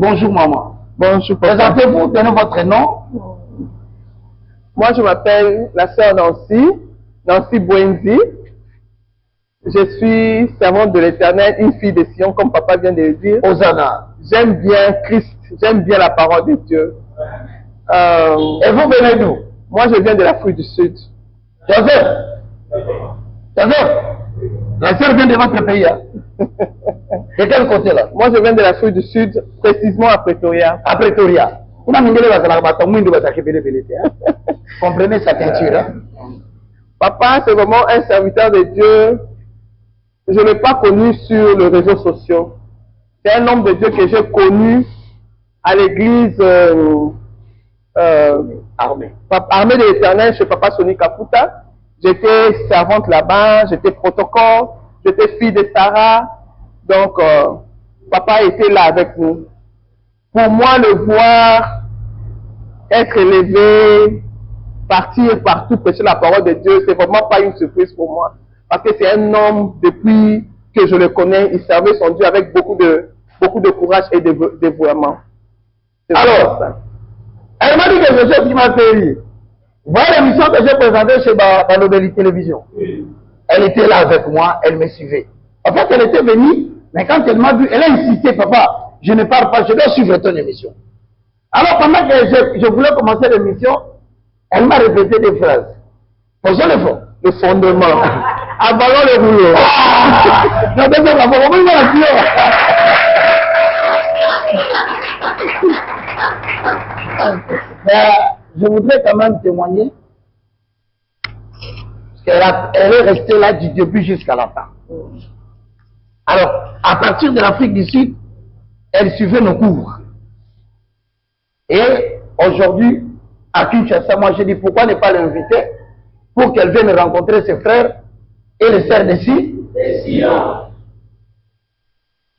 Bonjour maman. Bonjour papa. Présentez-vous, donnez votre nom. Moi je m'appelle la sœur Nancy, Nancy Bwenzi. Je suis servante de l'Éternel, une fille de Sion, comme papa vient de le dire. Hosanna. J'aime bien Christ, j'aime bien la parole de Dieu. Et vous venez d'où? Moi je viens de l'Afrique du Sud. Joseph. Joseph. La sœur vient de votre pays. Hein? De quel côté là? Moi je viens de l'Afrique du Sud, précisément à Pretoria. À Pretoria. Comprenez sa teinture. Hein? Papa, c'est vraiment un serviteur de Dieu. Je ne l'ai pas connu sur les réseaux sociaux. C'est un homme de Dieu que j'ai connu à l'église armée de l'Éternel chez Papa Sonny Kaputa. J'étais servante là-bas, j'étais protocole, j'étais fille de Sarah. Donc, papa était là avec nous. Pour moi, le voir être élevé, partir partout prêcher la parole de Dieu, c'est vraiment pas une surprise pour moi. Parce que c'est un homme, depuis que je le connais, il servait son Dieu avec beaucoup de courage et de dévouement. Alors, elle m'a dit quelque chose qui m'a fait rire. Vous voyez l'émission que j'ai présentée chez Banobeli Télévision? Oui. Elle était là avec moi, elle me suivait. En fait, elle était venue, mais quand elle m'a vu, elle a insisté, papa, je ne pars pas, je dois suivre ton émission. Alors, pendant que je voulais commencer l'émission, elle m'a répété des phrases. Posez le fond. Le fondement. Avalons le rouleau. Non, deuxième fois, comment il m'a dit? Je voudrais quand même témoigner qu'elle est restée là du début jusqu'à la fin. Alors, à partir de l'Afrique du Sud, elle suivait nos cours. Et aujourd'hui, à Kinshasa, moi j'ai dit pourquoi ne pas l'inviter pour qu'elle vienne rencontrer ses frères et les sœurs de Sion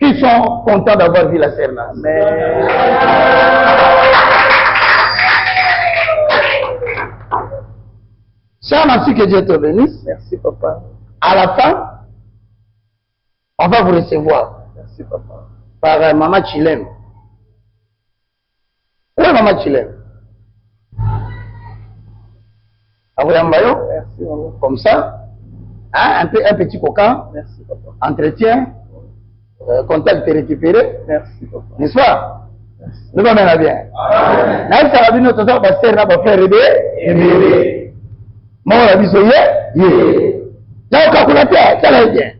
qui sont contents d'avoir vu la sœur Nancy. Sœur Nancy, que Dieu te bénisse. Merci papa. À la fin, on va vous recevoir. Merci papa. Par Maman Chilem. Oui, Maman Chilem. Merci maman. Comme ça, hein, un petit coquin. Merci papa. Entretien. Contact récupéré. Merci papa. N'est-ce pas? Nous allons bien. Là, ça va venir notre soeur, parce qu'elle n'a pas fait rêver. Moi, on a dit, soyez. Là, au calculateur, ça va bien.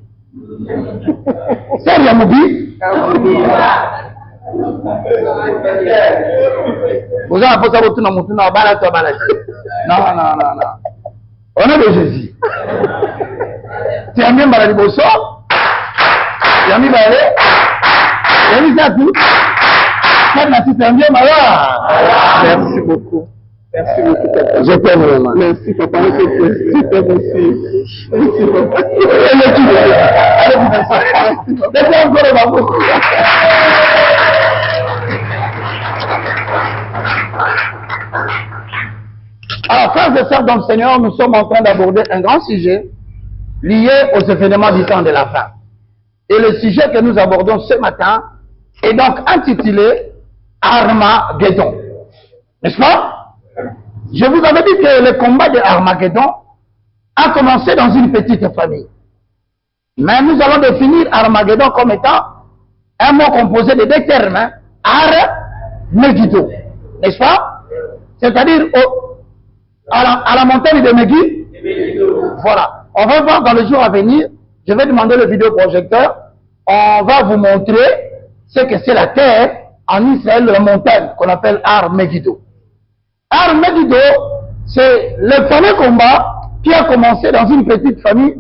C'est rien, Moubi. Vous avez posé votre nom, non. On est de Jésus. Tu as mis Maladi Bosso, tu as mis Balé, tu as mis ça tout. Merci beaucoup. Merci beaucoup, papa. Je t'aime vraiment. Merci, papa. Je t'aime aussi. Merci, papa. Merci encore, Alors, frères et sœurs dans le Seigneur, nous sommes en train d'aborder un grand sujet lié aux événements du temps de la fin. Et le sujet que nous abordons ce matin est donc intitulé Armageddon. N'est-ce pas? Je vous avais dit que le combat de Armageddon a commencé dans une petite famille. Mais nous allons définir Armageddon comme étant un mot composé de deux termes, Ar-Megiddo. N'est-ce pas? C'est-à-dire à la montagne de Megiddo. Voilà. On va voir dans le jour à venir, je vais demander le vidéoprojecteur, on va vous montrer ce que c'est la terre en Israël, la montagne qu'on appelle Ar-Megiddo. Ar-Megiddo, c'est le fameux combat qui a commencé dans une petite famille,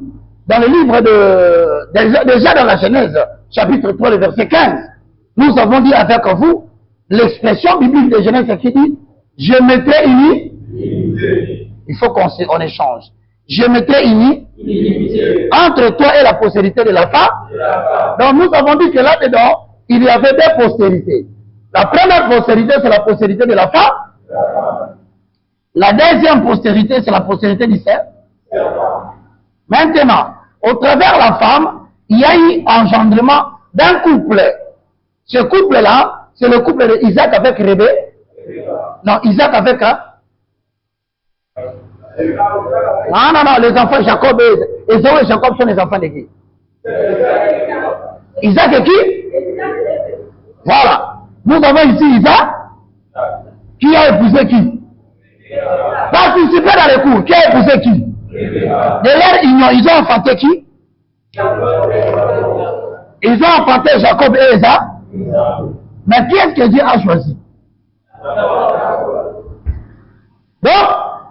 dans le livre déjà dans la Genèse, chapitre 3, le verset 15. Nous avons dit avec vous l'expression biblique de Genèse qui dit « Je mettrai unis ». Il faut qu'on échange. Je mettrai unis entre toi et la postérité de la femme. Donc nous avons dit que là-dedans, il y avait deux postérités. La première postérité, c'est la postérité de la femme. La deuxième postérité, c'est la postérité du cerf. Maintenant, au travers de la femme, il y a eu engendrement d'un couple. Ce couple-là c'est le couple de Isaac avec Rebé. Non, Isaac avec... Non, les enfants de Jacob et Ésaü et Jacob sont les enfants de qui? Isaac et qui? Voilà. Nous avons ici Isaac qui a épousé qui? Participé dans les cours. Qui a épousé qui? De leur union, ils ont enfanté qui? Ils ont enfanté Jacob et Ésaü. Mais qui est-ce que Dieu a choisi? Donc,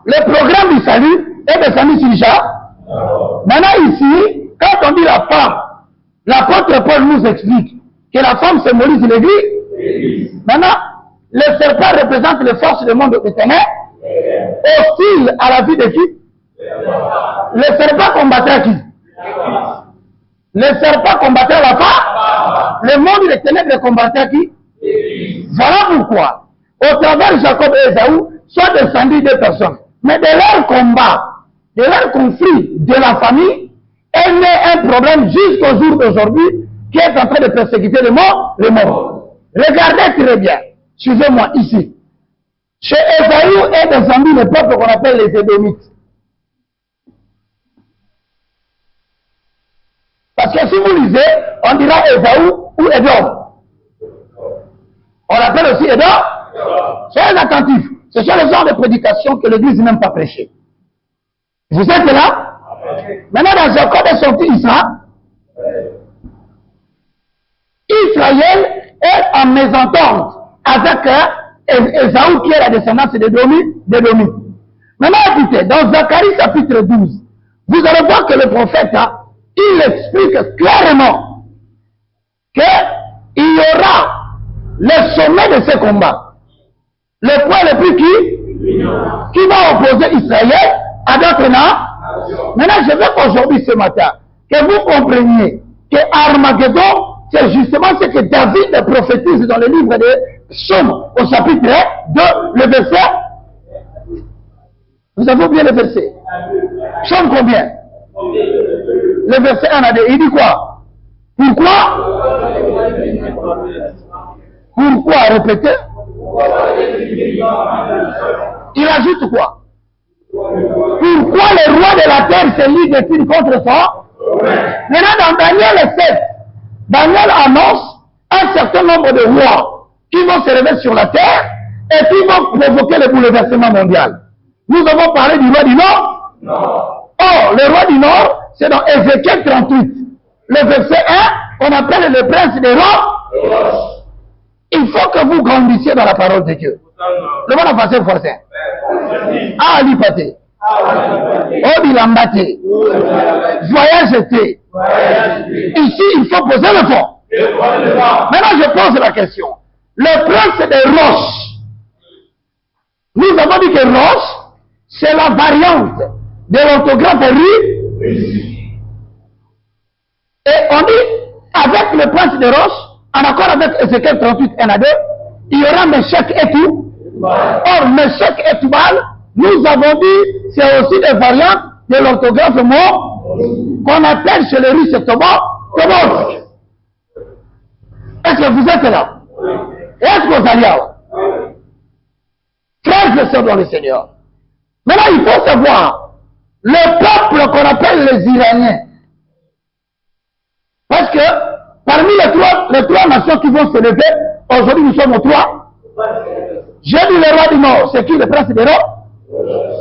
le programme du salut est descendu sur Jacques. Maintenant ici, quand on dit la femme, l'apôtre Paul nous explique que la femme symbolise l'église. Maintenant, le serpent représente les forces du monde des ténèbres, hostile à la vie de qui? Le serpent combattra qui? Le serpent combattra la femme. Le monde des ténèbres combattra qui? Voilà pourquoi, au travers de Jacob et Ésaü, sont descendues deux personnes. Mais de leur combat, de leur conflit, de la famille, est né un problème jusqu'au jour d'aujourd'hui qui est en train de persécuter le monde. Regardez très bien. Suivez-moi ici. Chez Ésaü est descendu le peuple qu'on appelle les Édomites. Parce que si vous lisez, on dira Ésaü ou Édom. On l'appelle aussi Édom. Soyez attentifs. Ce sont les genres de prédications que l'Église n'aime pas prêcher. Vous êtes là? Maintenant, dans Jacob est sorti Israël. Israël est en mésentente avec Ésaü qui est la descendance d'Édomite. Maintenant, écoutez, dans Zacharie chapitre 12, vous allez voir que le prophète, il explique clairement qu'il y aura le sommet de ce combat. Le point le plus qui va opposer Israël à d'autres nations. Maintenant, je veux qu'aujourd'hui, ce matin, que vous compreniez que Armageddon, c'est justement ce que David prophétise dans le livre de Psaume, au chapitre 2, le verset. Vous avez oublié le verset? Psaume combien? Le verset 1 à 2. Il dit quoi? Pourquoi répéter? Il ajoute quoi? Pourquoi le roi de la terre se ligue-t-il contre son? Maintenant, dans Daniel 7, Daniel annonce un certain nombre de rois qui vont se réveiller sur la terre et qui vont provoquer le bouleversement mondial. Nous avons parlé du roi du Nord. Or, le roi du Nord, c'est dans Ézéchiel 38. Le verset 1, on appelle le prince des rois. Il faut que vous grandissiez dans la parole de Dieu. Le monde a passé forcé. Ah, l'hypathé. Oh, bilambate. Voyageté. Ici, il faut poser le fond. Maintenant, je pose la question. Le prince des roches. Nous avons dit que roche, c'est la variante de l'orthographe russe. Et on dit, avec le prince des roches, en accord avec Ézéchiel 38, 1 à 2, il y aura Méchec et tout. Or, Méchec et Tubal, nous avons dit, c'est aussi des variantes de l'orthographe mot qu'on appelle chez les Russes Tobolsk. Est-ce que vous êtes là? Est-ce que vous allez là? Frères et sœurs dans le Seigneur. Maintenant, il faut savoir, le peuple qu'on appelle les Iraniens, parce que parmi les trois nations qui vont se lever, aujourd'hui nous sommes aux trois. J'ai dit le roi du Nord, c'est qui le prince des rois?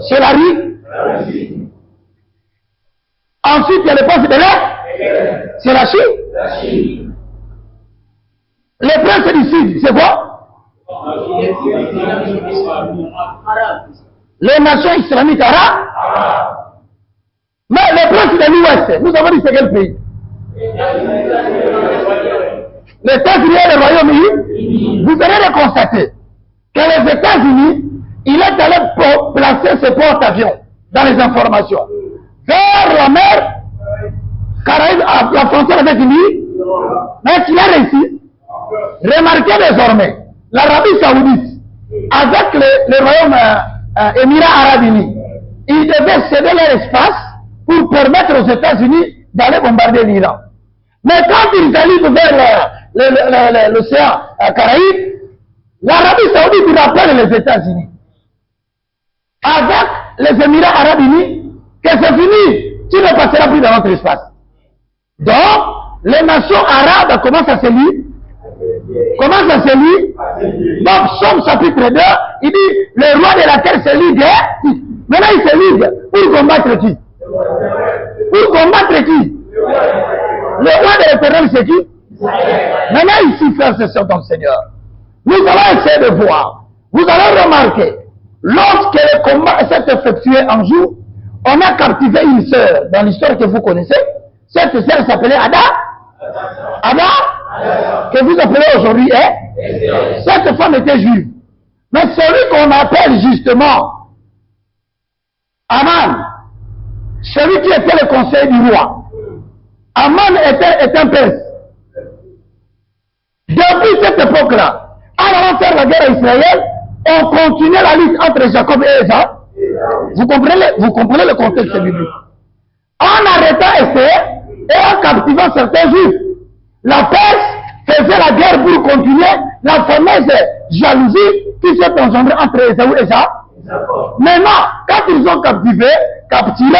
C'est la Russie. Ensuite, il y a le prince de l'Est, c'est la Chine. Le prince du Sud, c'est quoi? Les nations islamiques arabes. Mais le prince de l'Ouest, nous avons dit c'est quel pays? Les États-Unis et le Royaume-Uni, vous allez le constater que les États-Unis, il est allé placer ses porte-avions dans les informations vers la mer Caraïbe, à la frontière avec lui, mais qu'il a réussi. Remarquez désormais, l'Arabie Saoudite, avec le Royaume Émirats Arabes Unis, ils devaient céder leur espace pour permettre aux États-Unis d'aller bombarder l'Iran. Mais quand ils arrivent vers l'océan Caraïbe, L'Arabie Saoudite rappelle les États-Unis. Avec les Émirats Arabes Unis, que c'est fini. Tu ne passeras plus dans notre espace. Donc, les nations arabes commencent à se lier. Comment ça se lit? Donc, Somme chapitre 2, il dit, le roi de la terre se ligue. Maintenant, il se ligue pour combattre qui? Pour combattre qui? Le roi de l'éternel, c'est qui? Maintenant, ici, frères et sœurs dans le Seigneur, nous allons essayer de voir. Vous allez remarquer, lorsque le combat s'est effectué un jour, on a captivé une sœur dans l'histoire que vous connaissez. Cette sœur s'appelait Ada. Ada, que vous appelez aujourd'hui, hein? Cette femme était juive. Mais celui qu'on appelle justement Aman, celui qui était le conseiller du roi, Aman était un Perse. Depuis cette époque-là, en allant faire la guerre à Israël, on continuait la lutte entre Jacob et Ésaü. Vous comprenez le contexte biblique. En arrêtant Esther et en captivant certains juifs, la Perse faisait la guerre pour continuer la fameuse jalousie qui s'est engendrée entre Ésaü et Jacob. Maintenant, quand ils ont capturé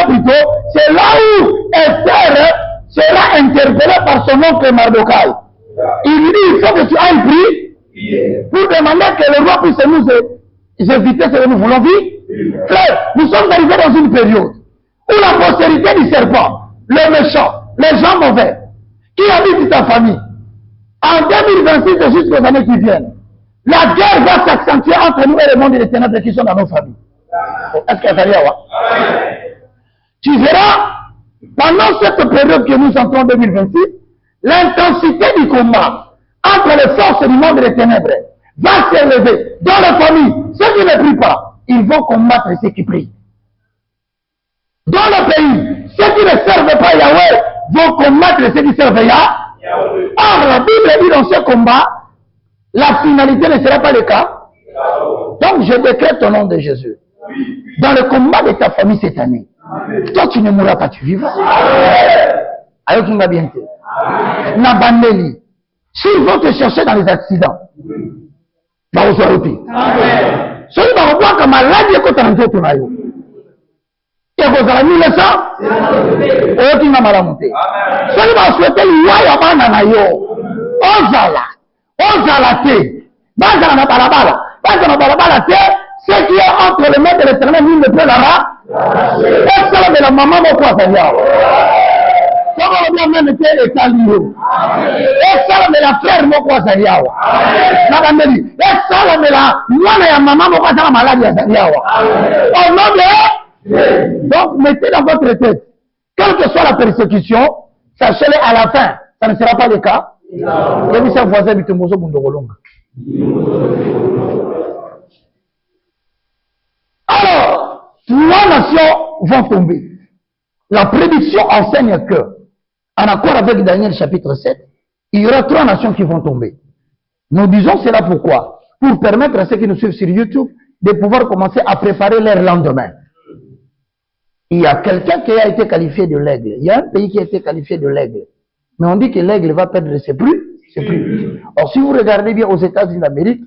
plutôt, c'est là où Esther sera interpellée par son oncle Mardokhai. Il lui dit, il faut que tu ailles prier pour demander que le roi puisse nous éviter ce que nous voulons vivre. Frère, nous sommes arrivés dans une période où la postérité du serpent, le méchant, les gens mauvais, qui habitent ta famille, en 2026 et jusqu'aux années qui viennent, la guerre va s'accentuer entre nous et le monde des ténèbres qui sont dans nos familles. Est-ce qu'il y a là? Tu verras, pendant cette période que nous entrons en 2026, l'intensité du combat entre les forces du monde des ténèbres va s'élever dans les familles. Ceux qui ne prient pas, ils vont combattre ceux qui prient. Dans le pays, ceux qui ne servent pas Yahweh vont combattre ceux qui servent Yahweh. Or, la Bible dit dans ce combat, la finalité ne sera pas le cas. Donc, je décrète au nom de Jésus. Dans le combat de ta famille cette année, toi, tu ne mourras pas, tu vivras. Alors, tu m'as bien dit. Nabandeli. S'ils vont te chercher dans les accidents, bah, on se replie. Celui va revoir comme maladie quand on entend ton aïe. Et vous avez mis le sang, et tu m'as mal monté. Celui va souhaiter l'ouaille à bananayo. Ozala te. Bazala na balabala. Bazala na balabala te. Ce qui est entre les mains de l'éternel, il ne peut la et ça, de la maman, mon quoi, ça y a. Ça va même été étalio. Et ça, de la frère, mon quoi, ça y a. Ça va me dire. Et ça, de la moi, et maman, mon quoi, ça va maladie, ça y a. Au nom de. Donc, mettez dans votre tête, quelle que soit la persécution, sachez-le à la fin, ça ne sera pas le cas. Et vous savez, voisin, vous êtes Bundogolonga. Alors, 3 nations vont tomber. La prédiction enseigne que, en accord avec Daniel chapitre 7, il y aura 3 nations qui vont tomber. Nous disons cela pourquoi? Pour permettre à ceux qui nous suivent sur YouTube de pouvoir commencer à préparer leur lendemain. Il y a quelqu'un qui a été qualifié de l'aigle. Il y a un pays qui a été qualifié de l'aigle. Mais on dit que l'aigle va perdre ses plumes. Or, si vous regardez bien aux États-Unis d'Amérique,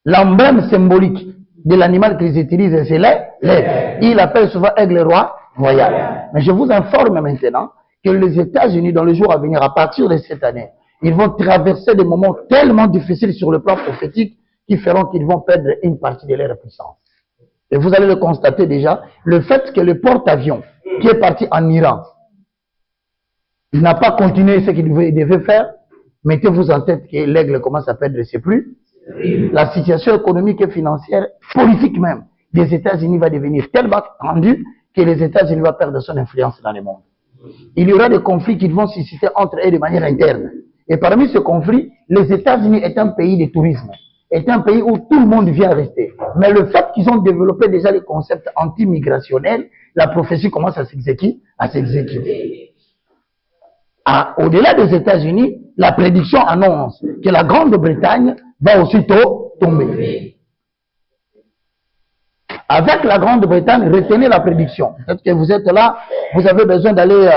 l'emblème symbolique de l'animal qu'ils utilisent, c'est l'aigle. Ils l'appellent souvent aigle roi royal. Mais je vous informe maintenant que les États-Unis, dans les jours à venir, à partir de cette année, ils vont traverser des moments tellement difficiles sur le plan prophétique qui feront qu'ils vont perdre une partie de leur puissance. Et vous allez le constater déjà, le fait que le porte-avions qui est parti en Iran, il n'a pas continué ce qu'il devait faire. Mettez-vous en tête que l'aigle commence à perdre ses plumes. La situation économique et financière, politique même, des États-Unis va devenir tellement tendue que les États-Unis vont perdre son influence dans le monde. Il y aura des conflits qui vont se susciter entre eux de manière interne. Et parmi ces conflits, les États-Unis est un pays de tourisme, est un pays où tout le monde vient rester. Mais le fait qu'ils ont développé déjà les concepts anti-migrationnels, la prophétie commence à s'exécuter. Au-delà des États-Unis, la prédiction annonce que la Grande-Bretagne va aussitôt tomber. Avec la Grande-Bretagne, retenez la prédiction. Peut-être que vous êtes là, vous avez besoin d'aller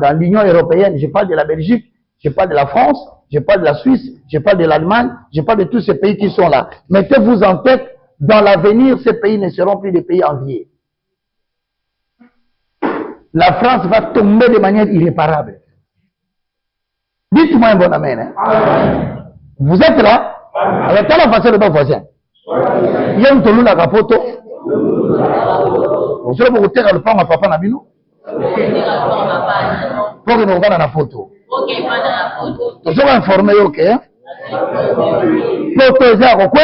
dans l'Union européenne. Je parle de la Belgique, je parle de la France, je parle de la Suisse, je parle de l'Allemagne, je parle de tous ces pays qui sont là. Mettez-vous en tête, dans l'avenir, ces pays ne seront plus des pays enviés. La France va tomber de manière irréparable. Dites-moi un bon amen. Hein? Amen. Vous êtes là? Avec la façon de vos voisins. Il y a une tolou la capoto. Vous savez, vous êtes le pan à papa Nabino? Pour que nous voyons la photo. Nous sommes informés, ok? Protéger à quoi?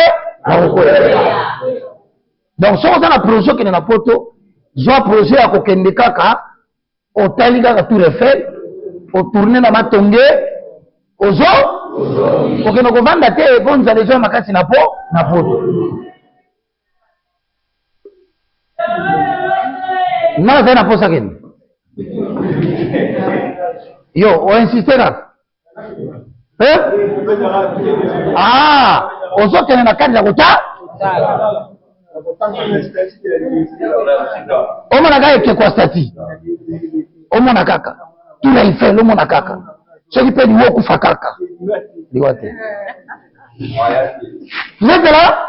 Donc, si on a un projet qui est dans la photo, j'ai un projet à Kokende Kaka, au Taliga à tout refait, au tourner dans ma tongue, aux autres, pour que nous vendons la terre et qu'on nous a déjà makasi na photo. Non, c'est na photo ça. Yo, on insiste là. Hein? Ah, aux autres, il y a un cadre de la route. Omonaka eke kwa stati. Omonakaka. Tout là il fait l'omonakaka. Ce qui peut dire kufa kaka. Liwate. Vous êtes là?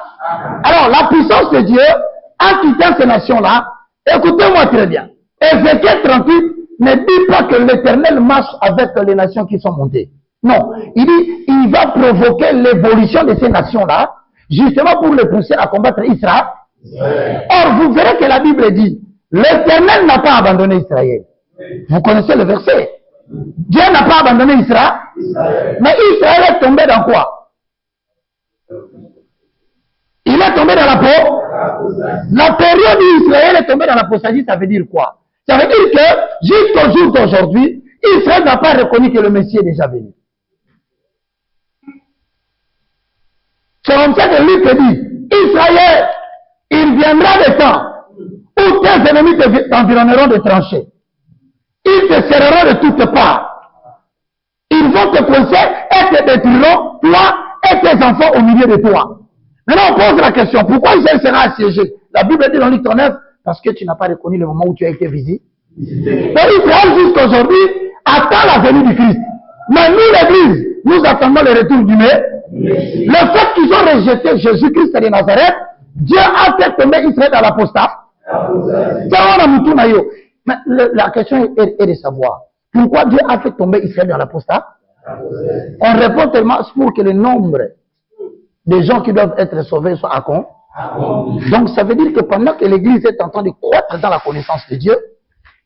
Alors la puissance de Dieu a quitté ces nations-là. Écoutez-moi très bien. Ézéchiel 38 ne dit pas que l'Éternel marche avec les nations qui sont montées. Non, il dit il va provoquer l'évolution de ces nations-là, justement pour les pousser à combattre Israël. Or, vous verrez que la Bible dit, l'Éternel n'a pas abandonné Israël. Vous connaissez le verset. Dieu n'a pas abandonné Israël. Mais Israël est tombé dans quoi? Il est tombé dans la peau. La période où Israël est tombé dans l'apostasie, ça veut dire quoi? Ça veut dire que, jusqu'au jour d'aujourd'hui, Israël n'a pas reconnu que le Messie est déjà venu. C'est comme ça que Luc dit, Israël, il viendra des temps où tes ennemis t'environneront de tranchées. Ils te serreront de toutes parts. Ils vont te coincer et te détruiront, toi et tes enfants au milieu de toi. Maintenant, on pose la question, pourquoi Israël sera assiégé? La Bible dit dans Luc 9, parce que tu n'as pas reconnu le moment où tu as été visité. Donc Israël jusqu'à aujourd'hui attend la venue du Christ. Mais nous, l'Église, nous attendons le retour du Messie. Le fait qu'ils ont rejeté Jésus-Christ de Nazareth, Dieu a fait tomber Israël dans l'apostat. Mais la question est de savoir pourquoi Dieu a fait tomber Israël dans l'apostat. On répond tellement pour que le nombre de gens qui doivent être sauvés soit à compte. Donc ça veut dire que pendant que l'Église est en train de croître dans la connaissance de Dieu,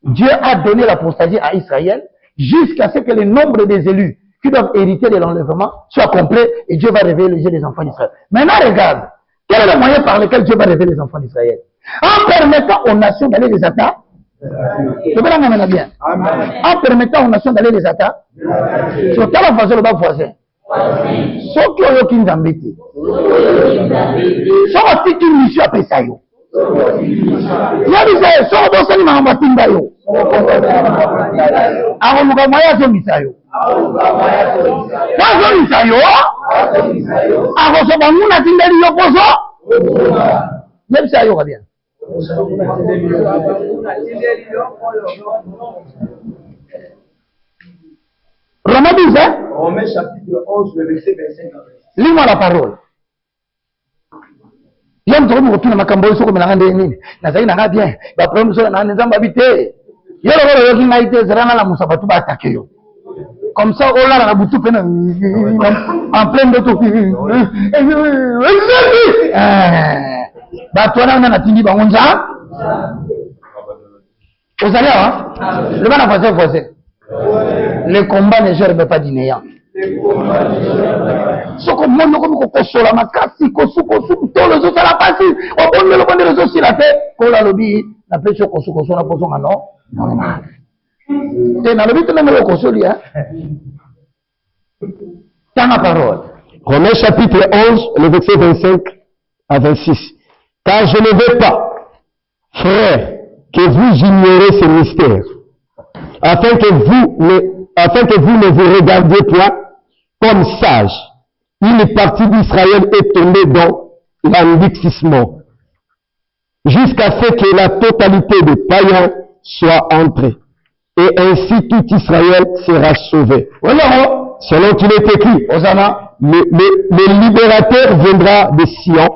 Dieu a donné l'apostasie à Israël jusqu'à ce que le nombre des élus qui doivent hériter de l'enlèvement soit complet et Dieu va révéler les yeux des enfants d'Israël. Maintenant regarde, quel est le moyen par lequel Dieu va révéler les enfants d'Israël? En permettant aux nations d'aller les attaquer. Bien. En permettant aux nations d'aller les attaquer. Sur quelle façon le bas voisin? Ce qui est qui nous embête. Ce qui est une mission après ça. Il y a des gens qui sont dans le monde. Alors, nous avons moyen de faire ça. Même ça, il y aura bien. Romains 12, hein? Romains chapitre 11, le verset 25. Lis-moi la parole. Il y a un truc qui m'a camboyé sur le monde. Il y a bien. Il problème sur le monde. Il y a un qui m'a été zérana la moussa batou attaqué. Comme ça, oh là, la boutou en plein de tout. Bah, toi, là, on a tindi bangonja. Vous allez, hein? Le ban a voisin. Le combat ne gère pas d'inéant. Ce qu'on m'a dit, c'est que la makasi, tout le jour, ça la passe. On peut le prendre les autres sur la tête. Quand la lobby, la pêche au cosso, la position à non. Normal. Et dans le but, même le cosso, hein? Tiens la parole. Romains chapitre 11, le verset 25 à 26. Car je ne veux pas, frères, que vous ignorez ce mystère, afin que vous ne vous regardiez point comme sages. Une partie d'Israël est tombée dans l'endurcissement, jusqu'à ce que la totalité des païens soit entrée. Et ainsi tout Israël sera sauvé. Alors, selon qu'il est écrit, Osana. le libérateur viendra de Sion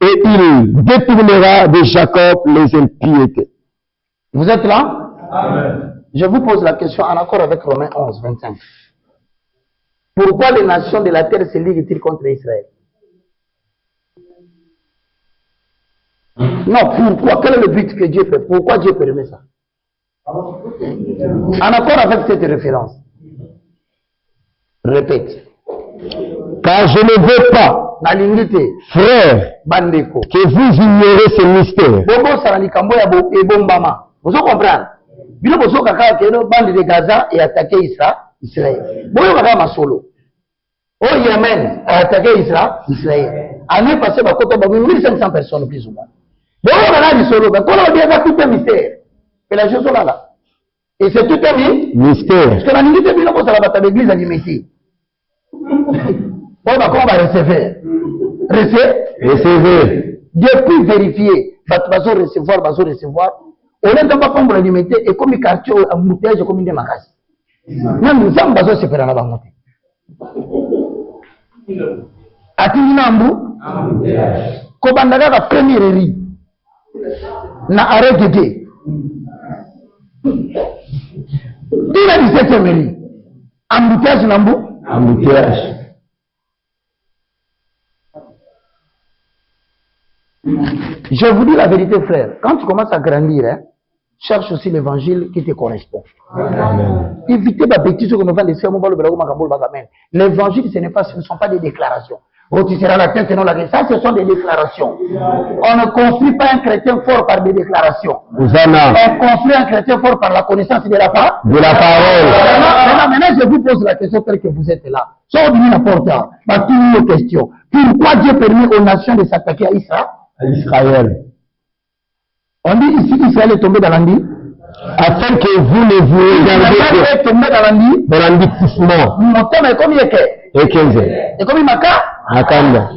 et il détournera de Jacob les impiétés. Vous êtes là? Amen. Je vous pose la question en accord avec Romains 11, 25. Pourquoi les nations de la terre se liguent-ils contre Israël? Non, pourquoi? Quel est le but que Dieu fait? Pourquoi Dieu permet ça? En accord avec cette référence. Répète. Car je ne veux pas, frère, que vous ignorez ce mystère. Vous comprenez? Bilo bozo kaka que le bande de Gaza et attaqué Israël. Boyo kaka masolo. Au Yémen a attaqué Israël. Année passée, bah, 1500 personnes plus ou moins. Boyo kaka du solo. Bah, quand on dit que tout est mystère. Et la chose là. Et c'est tout un mystère. Parce que la minute de Bilo pour la bataille d'église à l'imité. Bon, bah, comment on va recevoir? Recevoir. Depuis vérifier, bah, recevoir. On est dans ma chambre limitée et comme il quartier à bouteille comme une démarcation. Même nous sommes basés sur la banque. Atinambu, Kobandaga la première riz. Na arrêté. Il a 17e riz. Embouteillage Nambu. Embouteillage. Je vous dis la vérité, frère. Quand tu commences à grandir, hein, cherche aussi l'évangile qui te correspond. Amen. Évitez la bêtise que nous l'évangile, ce ne sont pas des déclarations. Oh, tu seras la tête et non la tête. Ça, ce sont des déclarations. On ne construit pas un chrétien fort par des déclarations. On construit un chrétien fort par la connaissance de la parole. Maintenant, je vous pose la question telle que vous êtes là. Sans donner la porte à toutes nos questions. Pourquoi Dieu permet aux nations de s'attaquer à Israël? On dit ici qu'Israël est tombé dans l'Andi. Afin que vous ne vous regardiez tombé dans l'endictissement. Mon thème est comme il est. Et comme il m'a dit, Akanda.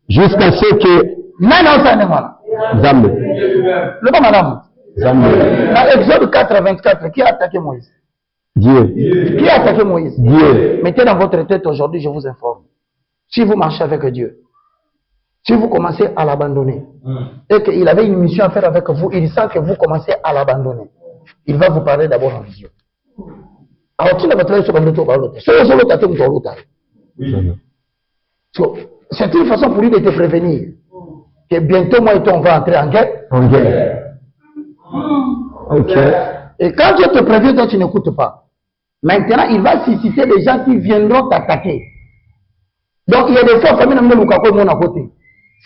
Jusqu'à ce que Zambe. Le bon madame. Zambe. Dans Exode 4, 24, qui a attaqué Moïse? Dieu. Qui a attaqué Moïse? Dieu. Mettez dans votre tête aujourd'hui, je vous informe. Si vous marchez avec Dieu, si vous commencez à l'abandonner, et qu'il avait une mission à faire avec vous, il sent que vous commencez à l'abandonner. Il va vous parler d'abord en vision. Alors, tu ne vas pas c'est une façon pour lui de te prévenir que bientôt, moi et toi, on va entrer en guerre. En guerre. Ok. Et quand Dieu te prévient, toi, tu n'écoutes pas. Maintenant, il va susciter des gens qui viendront t'attaquer. Donc, il y a des fois, famille n'a pas de mon à côté.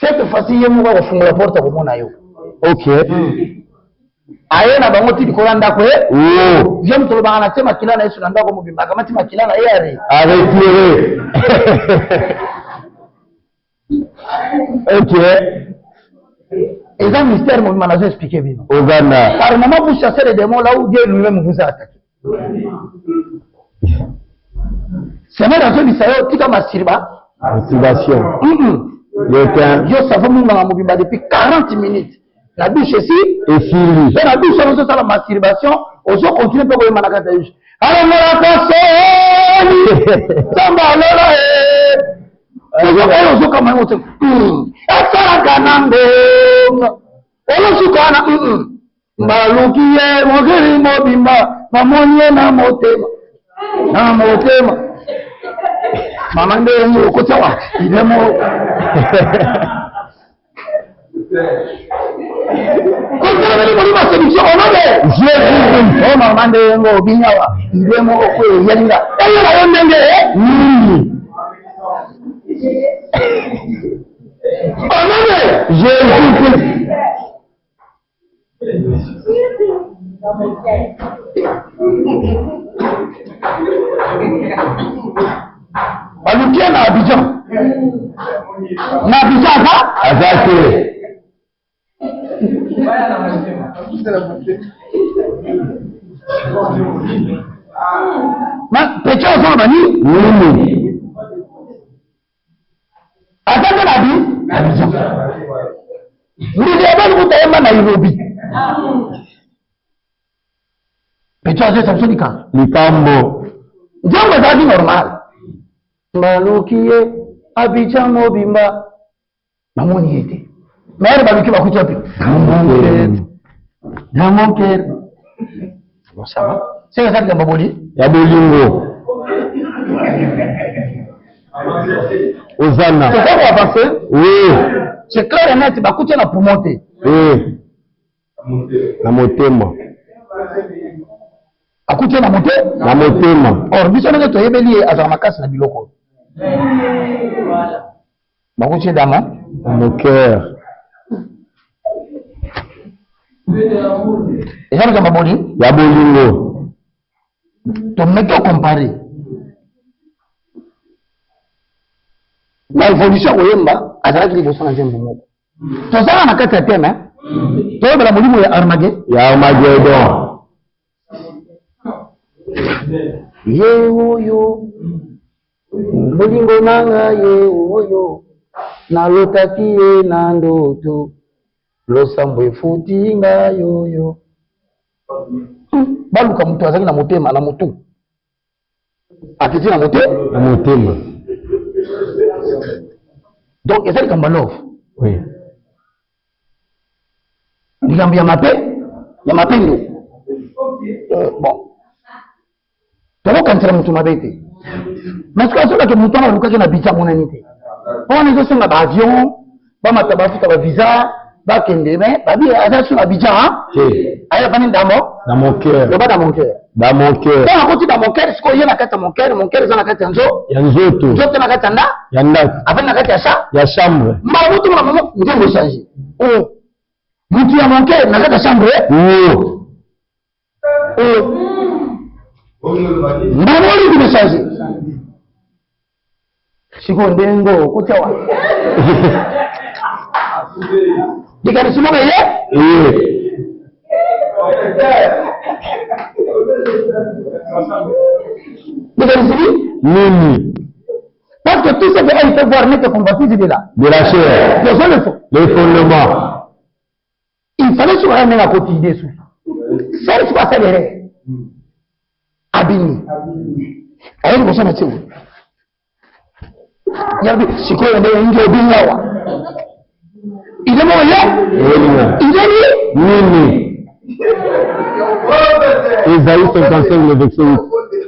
Cette fois-ci, il y a un fond la porte pour mon aïe. Ok. Aye na bango ti kolanda kwe. Oh. J'aime tout le monde na tema kila na Yesu na ndako mubimba kama tima kila na yari. Arrêtez. Ok. Et ça mystère mon manager expliquer bien. Oganda. Par moment vous chassez les démons là où Dieu lui-même vous a attaqué. C'est même dans ce mystère qui comme masturba. Masturbation. Yo savons mon mubimba depuis 40 minutes. La douche ici, et si la douche, on se fait la masturbation, on se continue pour que la douche. Alors, on a cassé, ça va là, on se comme un autre. Et ça, la ganando, on se connaît, Maloukiye, Mogeri Mobimba, Mamonye na motema, Maman de Kotawa, il est mort. Likambo. Nzambe ezalaki normal. Balukiye Abidjan mobimba. Bamoni ete. Mais baluki bakuti wapi? Dans mon cœur. Bon, ça va. C'est ça que tu as baboli? Ya bolingo. Ozana. C'est ça qu'on va passer? Oui. C'est clair et net, bakuti na pour monter. Oui. Na motema. Akuti na monter? Na motema. Or, biso na to yebeli azama makasi na biloko. Bakuti dama? Dans mon cœur. Et ça, nous avons Ya bolingo. ton méthode comparé. L'évolution au Yemba, à la révolution en Zembou. Tout ça, on a quatre thèmes, hein. Tout le monde est Armageddon. Ya Armageddon. Yo yo. Bolingo nanga yo. Na lotaki ye na ndoto. Losambo efuti nga yo. Baluka mutu azali na motema na mutu. Akiti na motema. Na motema. Donc ezali kamba love. Oui. Likambi ya mapendo. Bon. Tolo kansela mutu mabete. Mais ce que que mutu na lukaki na bitsa monani te. On est sur ba avion, ba mataba futa ba visa. Bakende mais babi azali na Abidjan hein. Aya fani ndamo Dans mon cœur. Yoba dans mon cœur. Dans mon cœur. Quand on dans mon cœur, ce qu'on y a na kata mon cœur est na kata nzo. Ya nzoto. Nzoto na kata nda. Ya ndako. Après na kata cha. Ya chambre. Mabutu na maman, ndio changer. Oh. Mutu ya mon cœur na kata chambre. Oui. Mbona ndio changer. Siko ndengo kutawa. Dikani simoga ye? Oui. Nini. Parce que tout ce qu'elle peut voir n'est que combattu de là. De la chair. Les fondements. Il fallait se ramener à côté des sous. C'est ce qu'on accéléré. Abini. Ayo ni kusema tu. Yabi siko ndio ndio binyawa. Il est moyen. Il est Nini. Isaïe 55, le verset 8.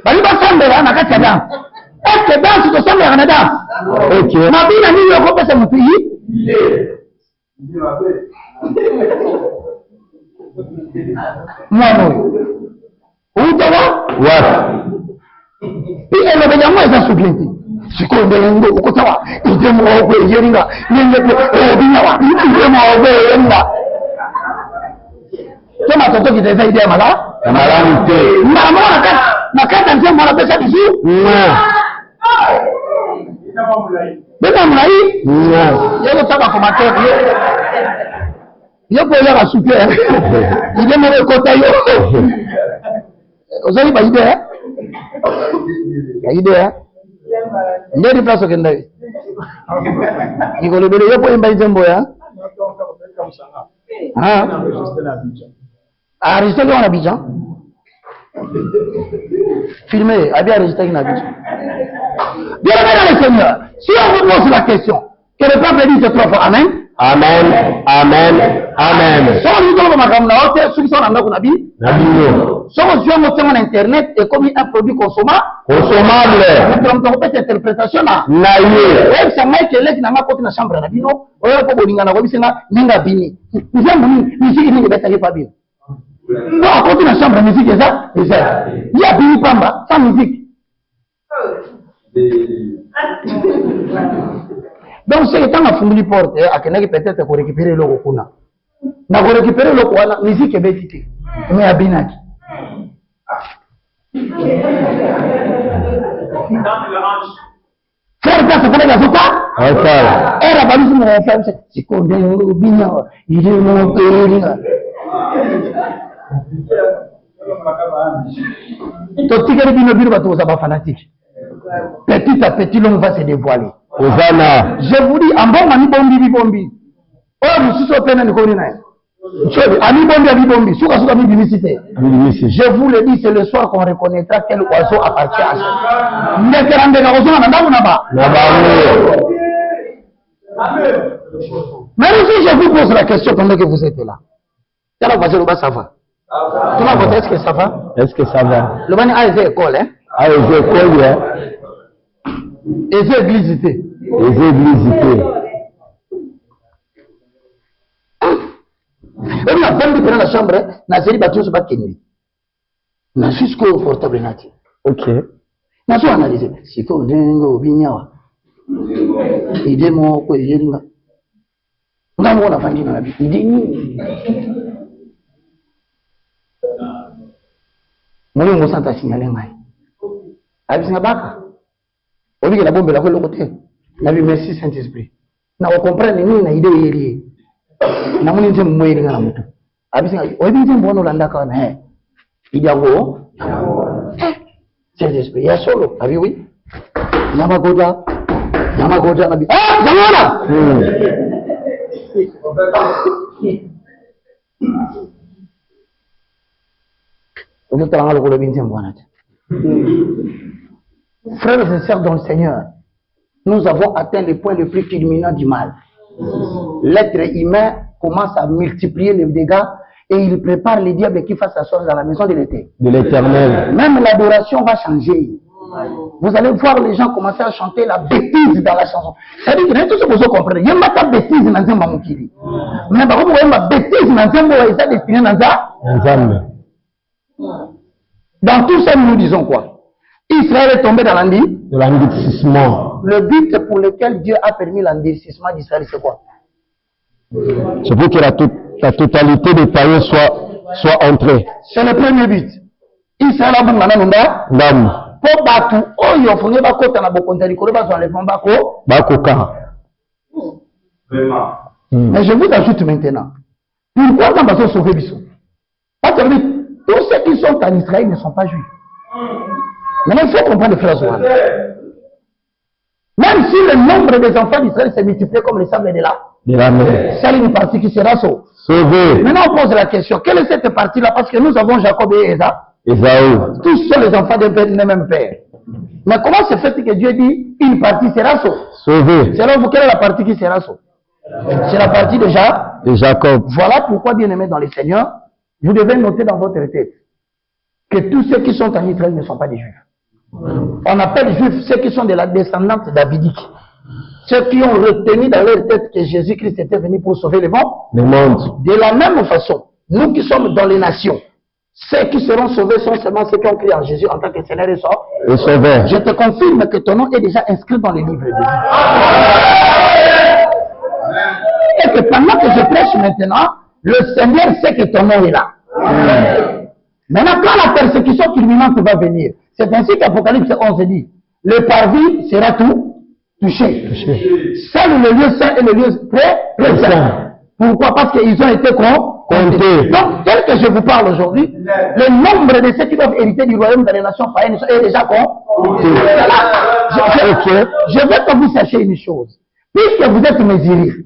Bali basambela na kati ya damu. Est-ce que dansi tosambela na damu? Ok. Mabina nini yokopesa mtu hii? Mwana huyu. Utawa? Wapi? Ile ndio mweza subienti. Siko ndio ngo ukotawa. Ije mwogo yeringa. Nyenye binyawa. Ije mwogo yeringa. Kama toto kitaweza idea mala? Malamu te. Mama nakata nje mwana pesa bizu? Beba mlai? Yego taba kwa materi yo. Yego ya super. Ile mwe kota yo. Ozali ba idea? Ya idea? Ndio di place kenda. Niko lebele yopo imba izembo ya? Ah. Enregistré en Abidjan. Filmé, a bien enregistré en Abidjan. Bien, mesdames et seigneurs, si on vous pose la question, que le peuple dit c'est trois fois Amen. Amen. Amen. Amen. Si on dit que ceux qui sont en Nabi, si on dit que Internet est comme un produit consommable, on peut interprétation là. Oui, ça m'a été là qui n'a pas porté la chambre à Nabino, on a pas besoin de n'inga bini. Nous avons musique qui n'est pas bien. Non, à côté de la chambre, musique est ça. Il y a Bini Pamba, sans musique. Donc, c'est le temps à fondre les portes, à qu'il peut-être pour récupérer le Rokuna. Na pour récupérer le Rokuna, musique est bêtité. Mais à Binaki. Faire place à la Zota? Et la balise mon frère, c'est qu'on vient au Bina. Il est mon pays. Totikere bino bino bato ozaba fanatique. Petit à petit l'homme va se dévoiler. Hosanna. Je vous dis en bon mani bombi. Oh, nous sommes plein de connaître. Ami Bombi, Souka Ami Bimicité. Je vous le dis, c'est le soir qu'on reconnaîtra quel oiseau appartient à ça. Mais si je vous pose la question pendant que vous êtes là, ça va. Est-ce que ça va? Est-ce que ça va? Le bani a été école, hein? Ah, les écoles, hein? Les églises. Les églises. On a 20 dans la chambre, na série bâton se bat Kendi. Na suis confortable nati. Ok. Na so analyser. Si ko ndengo binyawa. Ide mo ko yelinga. Ngamo na fandi na bi. Ide ni. Moni mo santa signaler ngai. Abisinga baka. Obi ke na bombe la ko lokote. Na bi merci Saint-Esprit. Na o comprendre ni na ide yeli. Namuni nze mweli ngana mutu abisinga obi nze mbono landa kana he ijango c'est l'esprit ya solo abi oui nyama goda nabi zamana on est en train de le binze mbona frères et sœurs dans le Seigneur, nous avons atteint le point le plus culminant du mal. L'être humain commence à multiplier les dégâts et il prépare les diables qui fassent s'asseoir dans la maison de l'Éternel. Même l'adoration va changer. Vous allez voir les gens commencer à chanter la bêtise dans la chanson. C'est-à-dire que tout ce que vous comprenez, il y a pas de bêtise dans le Mamukiri. Mais par contre, il y a une bêtise dans le Dans tout ça, nous disons quoi? Israël est tombé dans l'endurcissement. Le but pour lequel Dieu a permis l'endurcissement d'Israël, c'est quoi? C'est pour que la totalité des païens soit entrée. C'est le premier but. Israël a bon pour battre, il faut que bakota na bokonta likolo bazwa le bako. Bakoka. Mais je vous ajoute maintenant. Pourquoi on va sauver Bissou? Parce que tous ceux qui sont en Israël ne sont pas juifs. Maintenant, il faut comprendre les phrases. Même si le nombre des enfants d'Israël s'est multiplié comme le sable de la mer, c'est une partie qui sera sauvée. Maintenant, on pose la question, quelle est cette partie-là? Parce que nous avons Jacob et Ésaü. Tous sont les enfants d'un même père. Mais comment se fait que Dieu dit une partie sera sauvée? Selon vous, quelle est la partie qui sera sauvée? C'est la partie de Jacob. Voilà pourquoi, bien aimés dans le Seigneur, vous devez noter dans votre tête que tous ceux qui sont en Israël ne sont pas des juifs. On appelle juifs ceux qui sont de la descendance davidique. Ceux qui ont retenu dans leur tête que Jésus-Christ était venu pour sauver le monde. De la même façon, nous qui sommes dans les nations, ceux qui seront sauvés sont seulement ceux qui ont crié en Jésus en tant que Seigneur et Sauveur. Je te confirme que ton nom est déjà inscrit dans le livre de vie. Et que pendant que je prêche maintenant, le Seigneur sait que ton nom est là. Maintenant, quand la persécution culminante va venir, c'est ainsi qu'Apocalypse 11 dit, le parvis sera tout touché. Seul le lieu saint et le lieu très saint. Pourquoi? Parce qu'ils ont été comptés. Donc, tel que je vous parle aujourd'hui, le nombre de ceux qui doivent hériter du royaume dans les nations païennes est déjà compté. Je veux que vous sachiez une chose. Puisque vous êtes mesurés,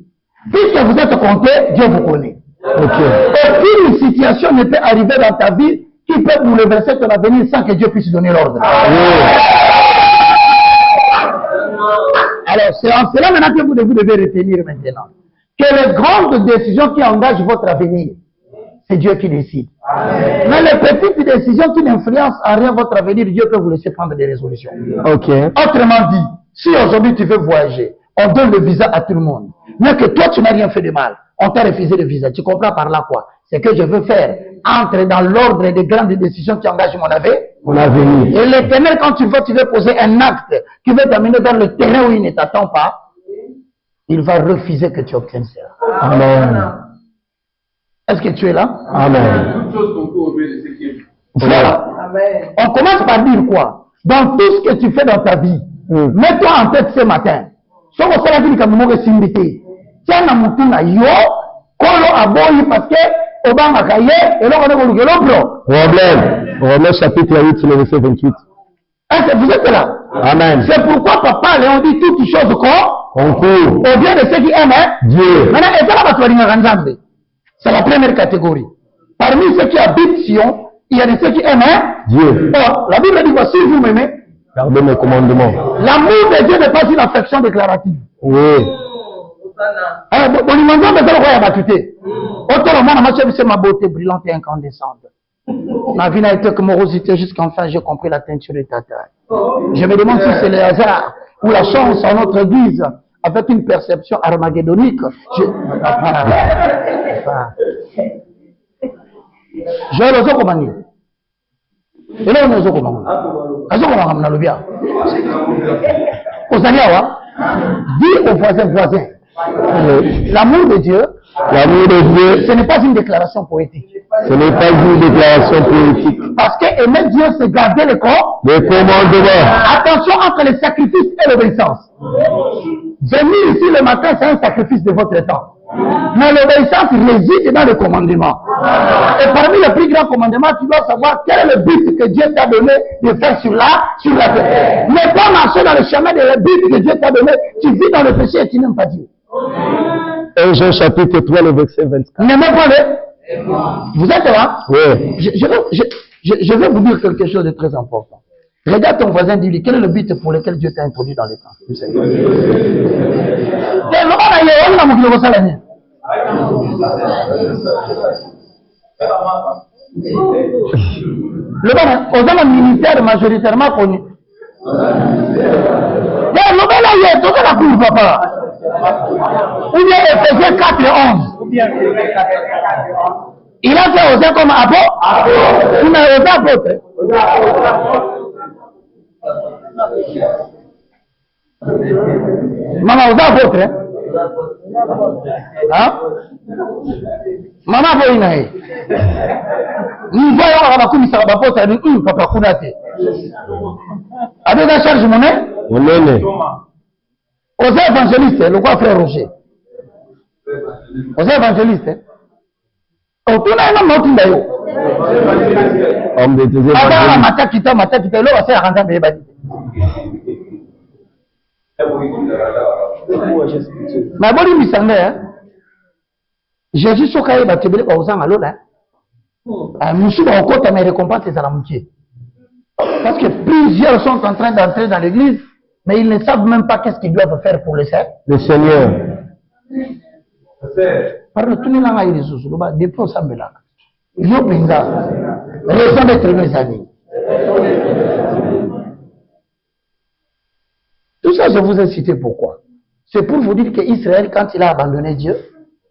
puisque vous êtes comptés, Dieu vous connaît. Aucune situation ne peut arriver dans ta vie qui peut bouleverser ton avenir sans que Dieu puisse donner l'ordre. Alors, c'est en cela maintenant que vous devez retenir maintenant que les grandes décisions qui engagent votre avenir, c'est Dieu qui décide. Mais les petites décisions qui n'influencent en rien votre avenir, Dieu peut vous laisser prendre des résolutions. Autrement dit, si aujourd'hui tu veux voyager, on donne le visa à tout le monde, mais que toi tu n'as rien fait de mal, on t'a refusé le visa. Tu comprends par là quoi? C'est que je veux faire entrer dans l'ordre des grandes décisions qui engagent mon avenir. Et l'Éternel, quand tu veux poser un acte qui veut t'amener dans le terrain où il ne t'attend pas, il va refuser que tu obtiennes cela. Amen. Est-ce que tu es là? Amen. Voilà. Amen. On commence par dire quoi? Dans tout ce que tu fais dans ta vie, mets-toi en tête ce matin. Ce que ça dit comme mot simité. Tiens na mutuna yo kolo aboyi parce que Obama kaye et là on est au problème. Romains chapitre 8 le verset 28. Est-ce que vous êtes là? Amen. C'est pourquoi papa Léon dit toutes choses concourent au bien de ceux qui aiment Dieu. Maintenant, et ça va te dire C'est la première catégorie. Parmi ceux qui habitent Sion, il y a de ceux qui aiment Dieu. Or, la Bible dit, voici, vous m'aimez. Gardez mes commandements. L'amour de Dieu n'est pas une affection déclarative. Oui. Ma beauté brillante et incandescente. Ma vie n'a été que morosité jusqu'enfin j'ai compris la teinture de ta taille. Je me demande si c'est le hasard ou la chance en notre église avec une perception armagédonique. Je vais le commander. Et là, on est au commandement. Dis au voisin. L'amour de Dieu, ce n'est pas une déclaration poétique. Ce n'est pas une déclaration poétique. Parce que aimer Dieu, c'est garder le corps. Le commandement. Attention entre le sacrifice et l'obéissance. Venir ici le matin, c'est un sacrifice de votre temps. Mais l'obéissance réside dans le commandement. Et parmi les plus grands commandements, tu dois savoir quel est le but que Dieu t'a donné de faire sur la terre. Ne pas marcher dans le chemin de le but que Dieu t'a donné. Tu vis dans le péché et tu n'aimes pas Dieu. 1 Jean chapitre 3, le verset 24. N'aimez pas le. Vous êtes là? Oui. Je vais vous dire quelque chose de très important. Regarde ton voisin, dis-lui, quel est le but pour lequel Dieu t'a introduit dans les temps? Tu sais. Le bon, aux hommes militaires majoritairement connus. Le bon, là, il est tout la cour, papa. Ou bien Ephésiens 4 et 11. Il a fait oser comme apôtre. Il a osé apôtre. Maman osé apôtre. Hein? Maman a une. Nous voyons à la commission de apôtre, elle dit, papa, Kounate. Avec la charge monnaie? Monnaie. Osé évangéliste, le quoi frère Roger? Osé évangéliste. Homme de Dieu. Mais bon, il me Jésus Sokaye va te dire aux gens à l'eau là. Monsieur va encore ta récompense à la moitié. Parce que plusieurs sont en train d'entrer dans l'église, mais ils ne savent même pas qu'est-ce qu'ils doivent faire pour le Seigneur. Par tout le monde a eu des sous, depuis au Sambela. Yo Pinga, raison d'être mes amis. Tout ça, je vous ai cité pourquoi? C'est pour vous dire qu'Israël, quand il a abandonné Dieu,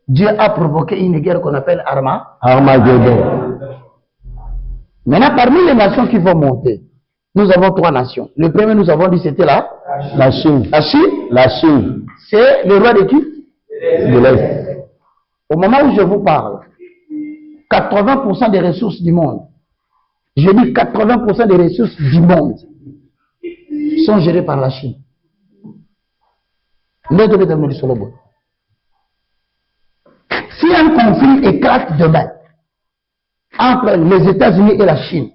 Dieu a provoqué une guerre qu'on appelle Armageddon. Maintenant, parmi les nations qui vont monter, nous avons 3 nations. Le premier, nous avons dit, c'était là. La Chine. La Chine. La Chine. C'est le roi de qui? De l'Est. Au moment où je vous parle, 80% des ressources du monde, je dis 80% des ressources du monde, sont gérées par la Chine. Si un conflit éclate demain entre les États-Unis et la Chine,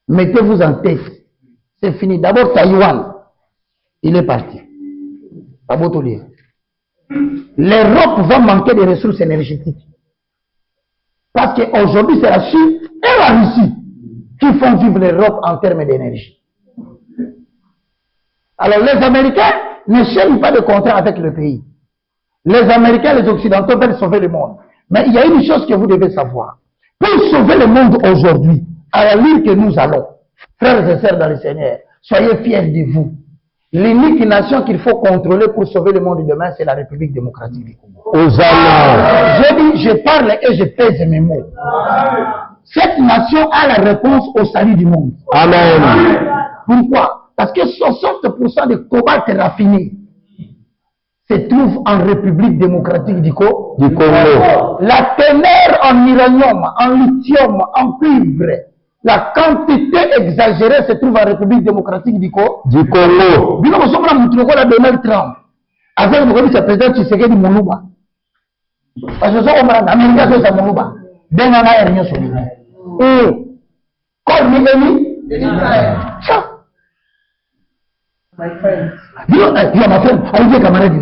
mettez-vous en tête, c'est fini. D'abord, Taïwan, il est parti. L'Europe va manquer de ressources énergétiques. Parce qu'aujourd'hui, c'est la Chine et la Russie qui font vivre l'Europe en termes d'énergie. Alors, les Américains ne cherchent pas de contrat avec le pays. Les Américains, les Occidentaux veulent sauver le monde. Mais il y a une chose que vous devez savoir. Pour sauver le monde aujourd'hui, à la ligne que nous allons, frères et sœurs dans le Seigneur, soyez fiers de vous. L'unique nation qu'il faut contrôler pour sauver le monde demain, c'est la République démocratique du Congo. Je dis, je parle et je pèse mes mots. Cette nation a la réponse au salut du monde. Amen. Pourquoi? Parce que 60% des cobalt raffinés se trouvent en République démocratique du Congo. La teneur en uranium, en lithium, en cuivre, la quantité exagérée se trouve en République démocratique du Congo. Nous sommes là, Donald Trump. Avec le président Tshisekedi Moulouba. Parce que nous sommes en Amérique, nous sommes en Moulouba. Ben, on a rien sur lui. Comme il My friend. You are my friend. I will camarade.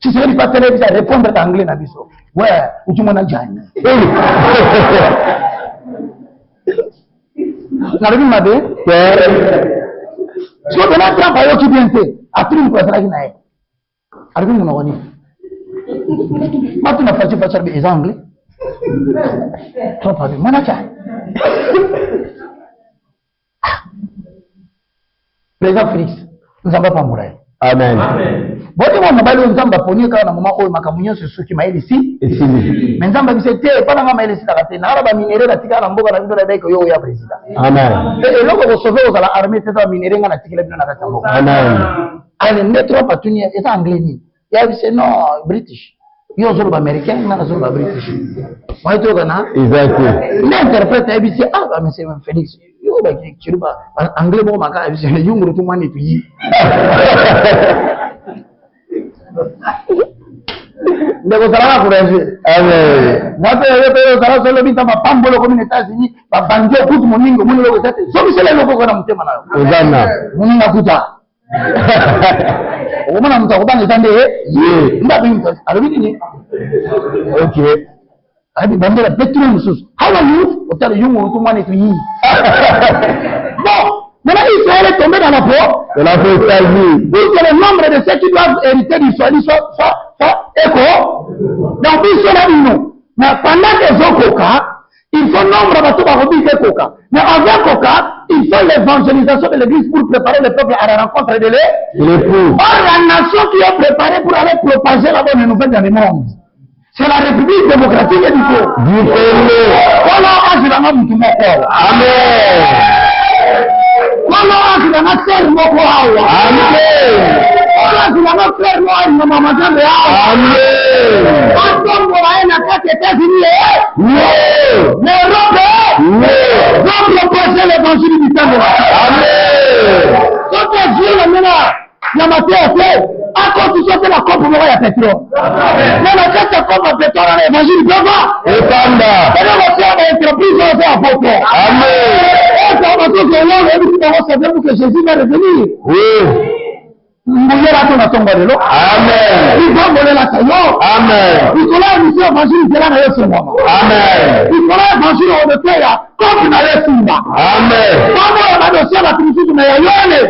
Si c'est pas télé, ça répondre en anglais, Nabiso. Ouais, ou tu m'en as déjà. N'arrive pas à dire. Si on a travaillé qui vient te, à tout le monde ça qui n'a. Arrive mon oni. Maintenant tu vas faire des anglais. Trop pas de manager. Président Félix, nous n'avons pas mourir. Amen. Bon, moi, je vais vous ponier quand on a ce qui m'a ici. Mais je vais vous pas dans ma ici. Je vais minérer la tika rambo quand on a dit que yo ya président. Amen. Et là, vous sauvez aux armées, c'est ça minérer quand on a tika le na katambo. Amen. Allez, ne trop pas tenir, c'est anglais ni. Il y a c'est non british. Yo zolo américain, na zolo british. Moi to gana. Exactement. L'interprète est ici ah mais c'est Félix. Yo ba ki ba anglais bon maka c'est yunguru tout mani tu yi. Ndeko sala courage. Amen. Nape yo sala solo bita ba pambolo comme les États-Unis, ba banjo kutu moningo moni loko tete. So bisele loko kana mutema nayo. Hosanna. Moninga kuta. Omona mtu akubanga sande ye. Ndabi mtu arabini ni. Okay. Abi bandera petro mususu. How are you? Otale yungu tout mani tu yi. Bon, maintenant Israël est tombé dans la peau. De la apostasie. Pour que le nombre de ceux qui doivent hériter d'Israël soit écho. Donc, ils sont là, nous. Mais pendant que les coca, il faut nombre de tout coca. Mais avec coca, il faut l'évangélisation de l'église pour préparer le peuple à la rencontre de l'époux. Or, la nation qui est préparée pour aller propager la bonne nouvelle dans le monde, c'est la République démocratique du Congo. Voilà, Amen. Voilà, Amen. La coupe pour la pétrole. Mais la carte de coupe à pétrole dans l'évangile de Baba. Et Panda. Et là, on va faire une entreprise, on va faire un photo. Amen. Et ça va tout le monde, que Jésus va revenir. Oui. Mouiller la tombe à tomber de l'eau. Amen. Il va voler la taillon. Amen. Il faut la mission évangile de la naïe sur moi. Amen. Il faut la évangile au départ là, comme tu n'avais sur moi. Amen. Comment on a dossier à la Trinité de Naïe? Amen.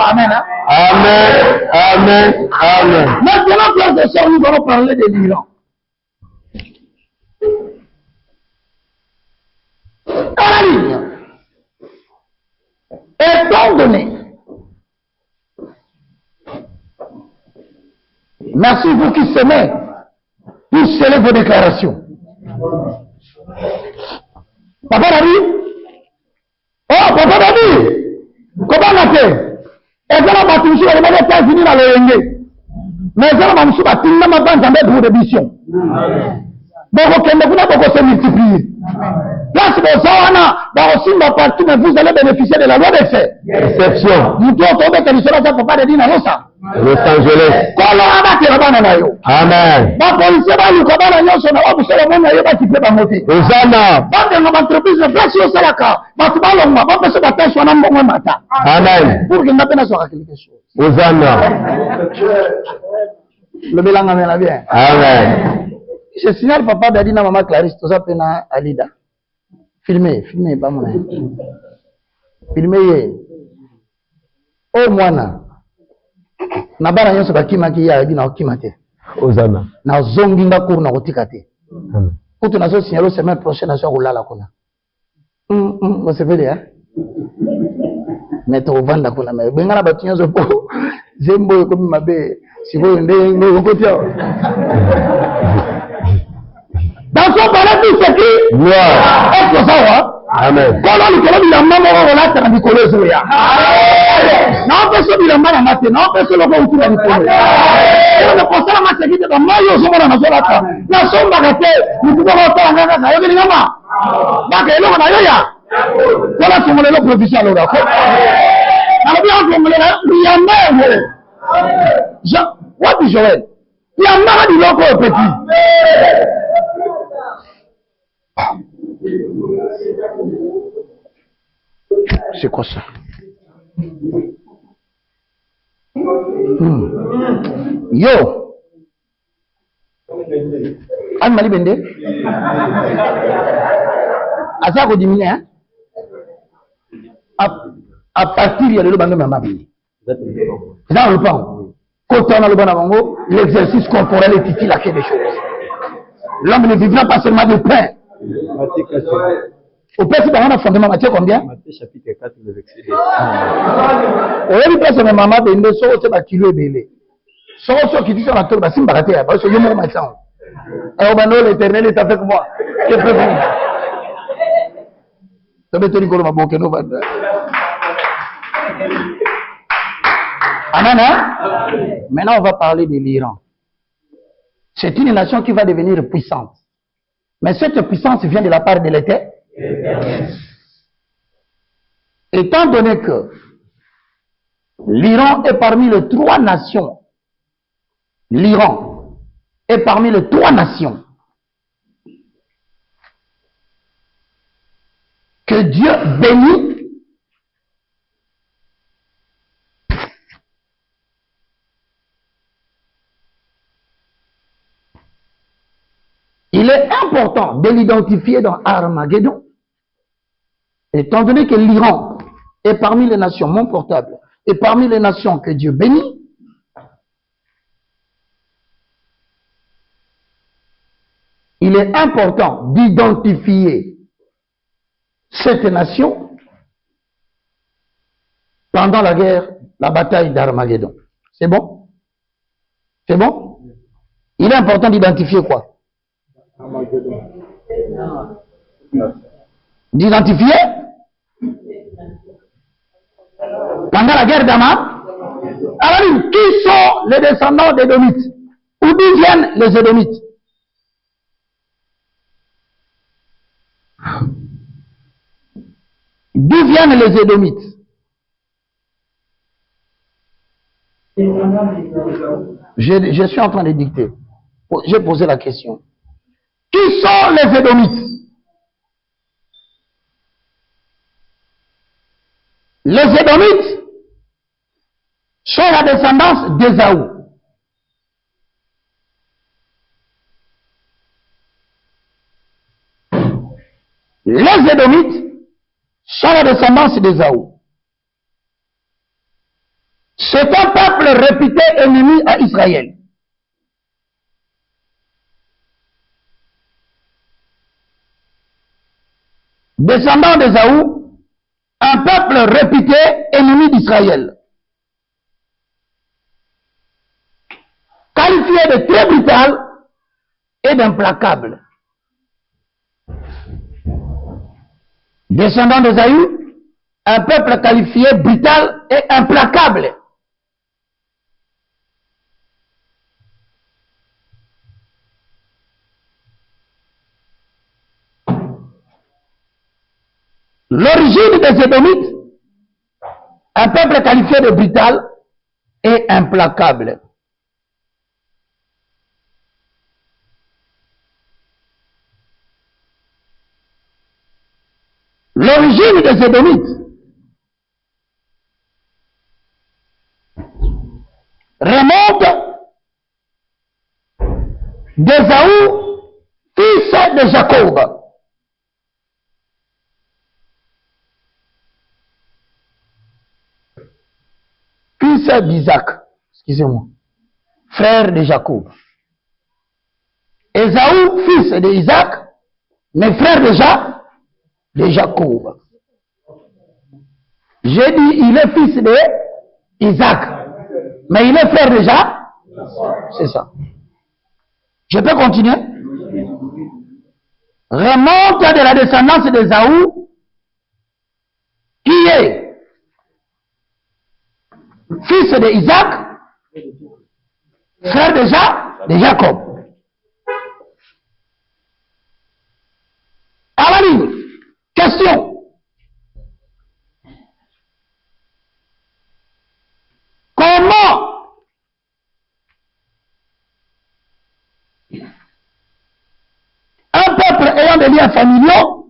Amen. Amen. Amen. Maintenant, frères et sœurs, nous allons parler de l'Iran. Dans la ligne, étant donné, merci vous qui s'aimez, pour sceller vos déclarations. Papa David? Oh, Papa David! Comment on a fait? Et ça, on va toucher les États-Unis dans le Rengé. Mais ça, on va toucher la Tinda Maban pour des missions. Donc, vous n'avez pas se multiplier. Là, c'est pour ça, on a aussi partout, mais vous allez bénéficier de la loi des faits. Exception. Nous devons tomber que nous sommes là, papa de dire, non, ça. Los Angeles. Amen. Ma policier va nous combattre, nous sommes là, vous savez, on a pas qui peut pas monter. Hosanna. Bande de nos entreprises, de place au Salaka. Batuma, on va se battre sur un bon matin. Amen. Pour qu'il n'a pas sur quelque chose. Hosanna. Le mélange amène bien. Amen. Je signale papa d'Adina, maman Clarisse, tout ça, pena Alida. Filmez, pas mon avis. Filmez. Oh, moi, na bana nyonso bakimaki ya bina okimate ozana na zongi ndako na kotika te kutu nazo signalo semaine prochaine nazo kolala kuna on se fait hein mais to vanda kuna me bengana batu nyonso po zembo ko mabe siko ndenge ngokotia dans son palais tout ce qui gloire est ça amen kola likolo bilamba moko kolata na mikolo ezoya na peso bilamba na mate na peso loko utura likolo na kosala masekite ba mayo ozomona na zolata na sombaka te mikuba kotala ngaka na yoki ngama baka eloko na yoya kola tongolelo provision aloga ko na bien tongolelo liyamba yango Jean wapi Joël yamba biloko petit c'est quoi ça? Yo. Anne Mali Bende. À ça qu'on diminue, hein? À partir de le bandé Mama Bende. Dans le pan. Quand on a le bon l'exercice corporel est utile à quelque chose. L'homme ne vivra pas seulement de pain. Au père, si on a fondement, Matthieu combien? Matthieu chapitre 4, le verset 2. Oui, parce que maman Bende, so c'est pas kilo belé. So qui dit sur la tour, bah si m'baraté, parce que je m'en mets ça. Alors maintenant l'Éternel est avec moi. Je peux faire. Ça veut dire que ma boque nous va. Amen, hein? Maintenant, on va parler de l'Iran. C'est une nation qui va devenir puissante. Mais cette puissance vient de la part de l'Éternel. Étant donné que l'Iran est parmi les 3 nations, l'Iran est parmi les 3 nations que Dieu bénit. Il est important de l'identifier dans Armageddon, étant donné que l'Iran est parmi les nations, mon portable, est parmi les nations que Dieu bénit. Il est important d'identifier cette nation pendant la guerre, la bataille d'Armageddon. C'est bon? C'est bon? Il est important d'identifier quoi? D'identifier pendant la guerre d'Ama. Alors, qui sont les descendants des Édomites? Où viennent les Édomites? D'où viennent les Édomites? Je suis en train de dicter. J'ai posé la question. Qui sont les Édomites? Les Édomites sont la descendance d'Ésaü. Les Édomites sont la descendance d'Ésaü. C'est un peuple réputé ennemi à Israël. Descendant d'Ésaü, un peuple réputé ennemi d'Israël. Qualifié de très brutal et d'implacable. Descendant d'Ésaü, un peuple qualifié brutal et implacable. L'origine des Édomites, un peuple qualifié de brutal et implacable. L'origine des Édomites remonte d'Ésaü, fils de Jacob. Fils d'Isaac, excusez-moi, frère de Jacob. Ésaü, fils d'Isaac, mais frère de Jacob. J'ai dit, il est fils d'Isaac, mais il est frère de Jacob. C'est ça. Je peux continuer? Remonte de la descendance d'Ésaü, qui est fils d'Isaac, frère de Jacob. Alors, question. Comment un peuple ayant des liens familiaux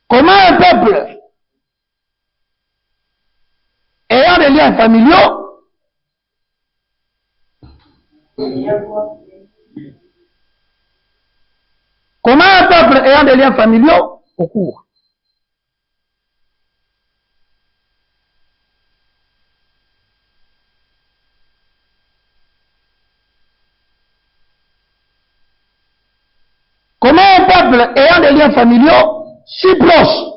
comment un peuple liens familiaux, comment un peuple ayant des liens familiaux au cours? Comment un peuple ayant des liens familiaux si proches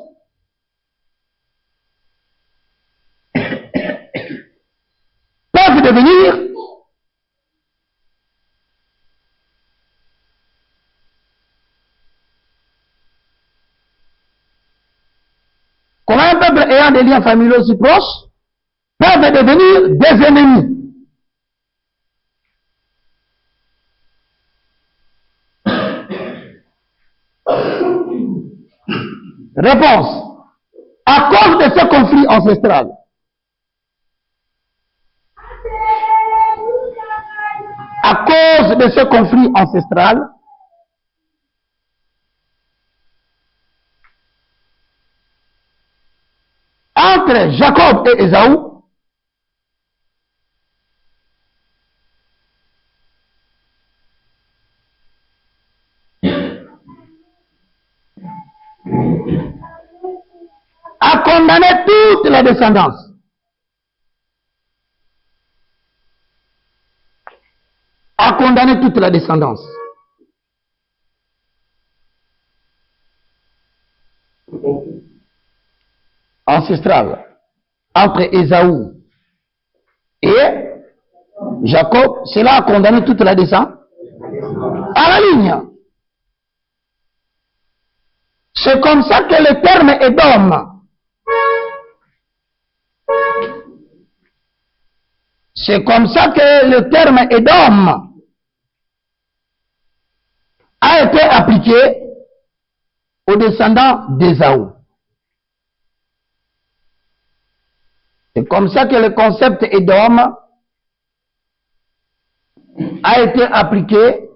peuvent devenir comment un peuple ayant des liens familiaux si proches peuvent devenir des ennemis? Réponse. À cause de ce conflit ancestral. À cause de ce conflit ancestral, entre Jacob et Ésaü, a condamné toute la descendance. A condamné toute la descendance. Ancestrale entre Ésaü et Jacob, cela a condamné toute la descendance à la ligne. C'est comme ça que le terme Édom, c'est comme ça que le terme Édom a été appliqué aux descendants d'Ésaü. C'est comme ça que le concept Édom a été appliqué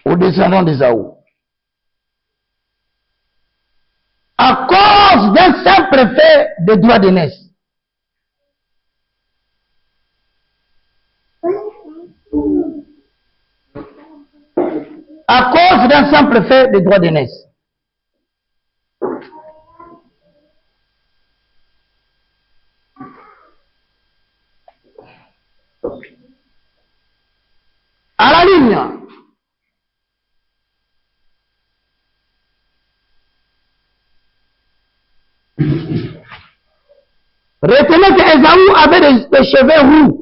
aux descendants d'Ésaü. À cause d'un simple fait de droit d'aînesse. À cause d'un simple fait de droit d'aînesse. À la ligne. Retenez que Ésaü avait des cheveux roux.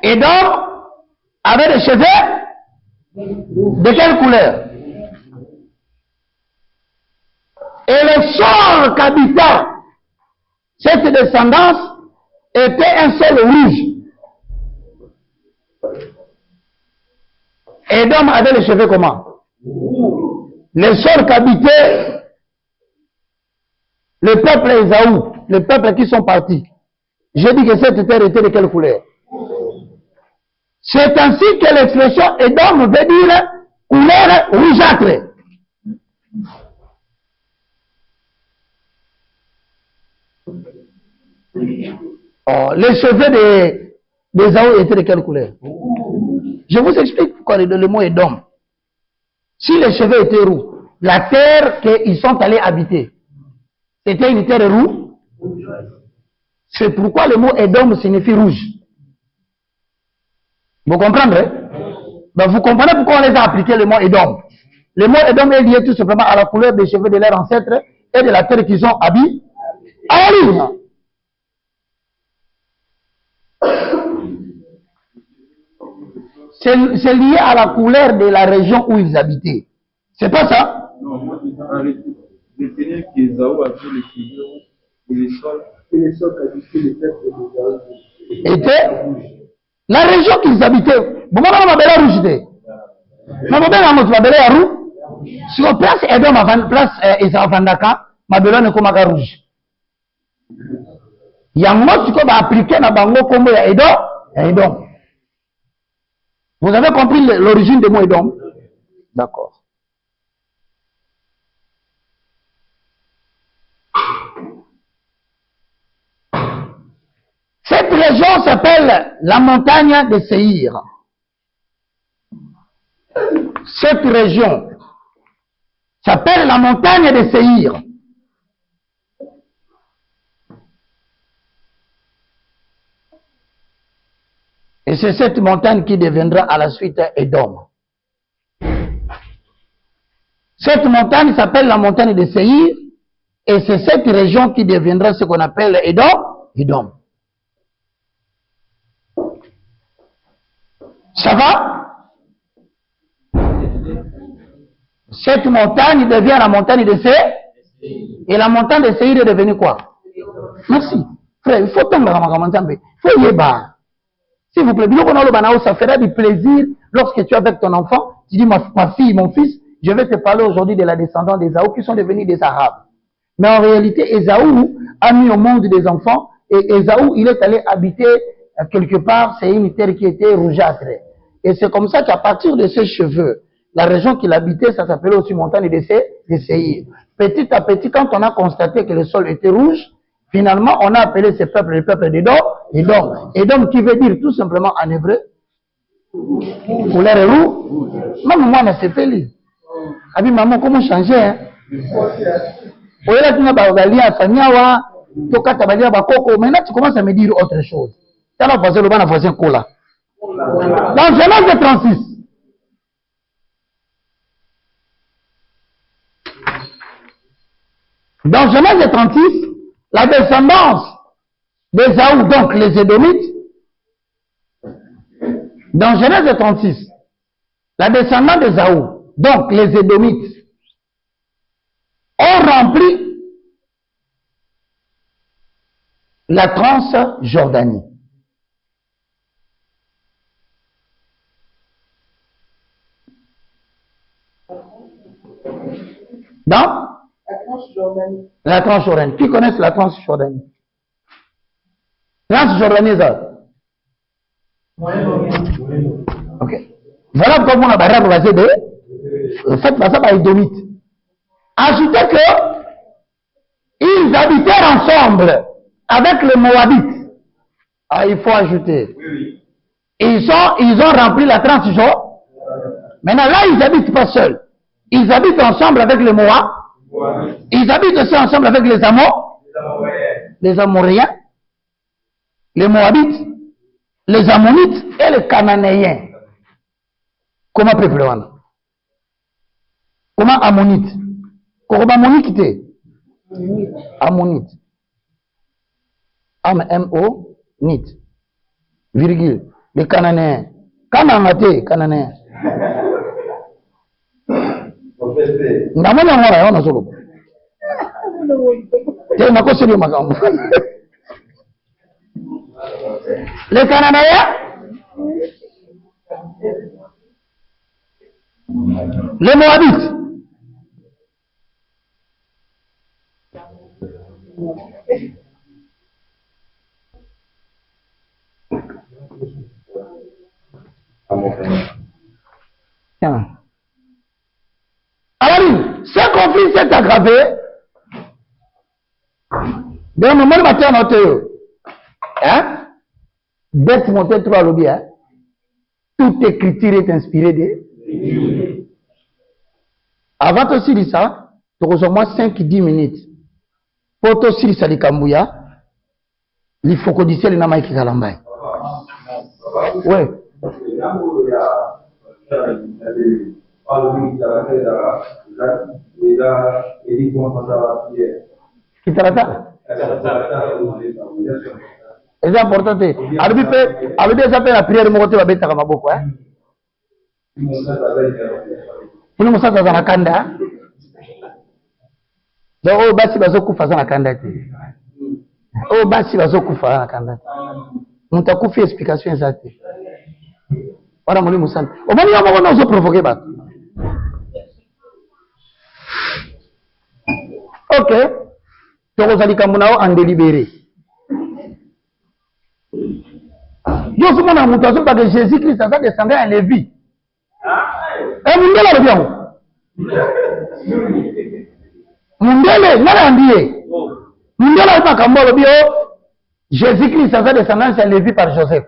Édom avait des cheveux de quelle couleur? Et le sol qu'habitait cette descendance était un sol rouge. Édom avait les cheveux comment? Le sol qu'habitait le peuple Ésaü, les peuples qui sont partis. J'ai dit que cette terre était de quelle couleur? C'est ainsi que l'expression Édom veut dire couleur rougeâtre. Oh, les cheveux d'Ésaü étaient de quelle couleur? Je vous explique pourquoi le mot Édom. Si les cheveux étaient roux, la terre qu'ils sont allés habiter, c'était une terre rouge. C'est pourquoi le mot Édom signifie rouge. Vous comprenez? Ben, vous comprenez pourquoi on les a appliqués le mot Édom. Le mot Édom est lié tout simplement à la couleur des cheveux de leurs ancêtres et de la terre qu'ils ont habité. En ligne. C'est lié à la couleur de la région où ils habitaient. C'est pas ça? Non, moi, retenez qu'Ésaü avait les cheveux et les sols habitaient les peuples était la région qu'ils habitaient. Bon, on va belle rouge. Mais on va belle rouge. Sur place Édom avant place Ésaü Vandaka, ma belle ne comme rouge. Yango tu peux appliquer na bango comme Édom Edom. Vous avez compris l'origine du mot Edom? D'accord. Cette région s'appelle la montagne de Séhir. Cette région s'appelle la montagne de Séhir. Et c'est cette montagne qui deviendra à la suite Édom. Cette montagne s'appelle la montagne de Séhir. Et c'est cette région qui deviendra ce qu'on appelle Édom. Ça va? Cette montagne devient la montagne de Séhir. Et la montagne de Séhir est devenue quoi? Merci. Frère, il faut tendre à ma il faut y aller. S'il vous plaît, ça fera du plaisir lorsque tu es avec ton enfant. Tu dis, ma fille, mon fils, je vais te parler aujourd'hui de la descendance d'Ésaü qui sont devenus des Arabes. Mais en réalité, Ésaü a mis au monde des enfants et Ésaü, il est allé habiter quelque part, c'est une terre qui était rougeâtre. Et c'est comme ça qu'à partir de ses cheveux, la région qu'il habitait, ça s'appelait aussi montagne de Séhir. Petit à petit, quand on a constaté que le sol était rouge, finalement, on a appelé ce peuple le peuple d'Édom. Édom qui veut dire tout simplement en hébreu, couleur rouge. Même moi, je ne sais pas lire. Abi maman, comment changer, hein? Maintenant, tu commences à me dire autre chose. Dans Genèse 36. Dans Genèse 36, la descendance d'Ésaü, donc les Édomites, dans Genèse 36, la descendance d'Ésaü, donc les Édomites, ont rempli la Transjordanie. Dans la Transjordanie. Qui connaît la Transjordanie? Transjordanie, ça. Ok. Voilà pourquoi on a basé de. Faites ça par les Édomites. Ajoutez que ils habitaient ensemble avec les Moabites. Ah, il faut ajouter. Ils ont rempli la Transjordanie. Maintenant, là, ils n'habitent pas seuls. Ils habitent ensemble avec les Moabites. Ils habitent aussi ensemble avec les Amoréens, les Moabites, les Ammonites et les Cananéens. Comment peuple là? Comment Ammonite? Comment Ammonite? Ammonite. M-O, nit. Virgule. Les Cananéens. Cananate, Cananéens. Namanya ngora yana solo. Tena nako sio magambo. Les Cananéens, les Moabites, alors, ce conflit s'est aggravé. Dans le moment matin, hein? Bête montée 3 lobby, hein? Toute écriture est inspirée de. Avant aussi de ça, tu reçois moi 5-10 minutes. Pour aussi ça de Kambouya, il faut qu'on dise les namas qui kalambay. Ouais. Kitarata. C'est important. Avec des appels à prière, mon côté va bêter comme beaucoup. Pour nous, ça va kanda. Donc, oh, basi bazoku faza na kanda te. Oh, basi bazoku faza na kanda te. Mutakufi explication exacte. Voilà mon musante. Au moins, on va nous provoquer bat. Ok. Toko zali kamunao en délibéré. Yo souvent dans mutation parce que Jésus-Christ ça descendait à Lévi. Et Mundele le bien. Mundele n'a dit. Mundele pas comme le bio. Jésus-Christ ça descendait à Lévi par Joseph.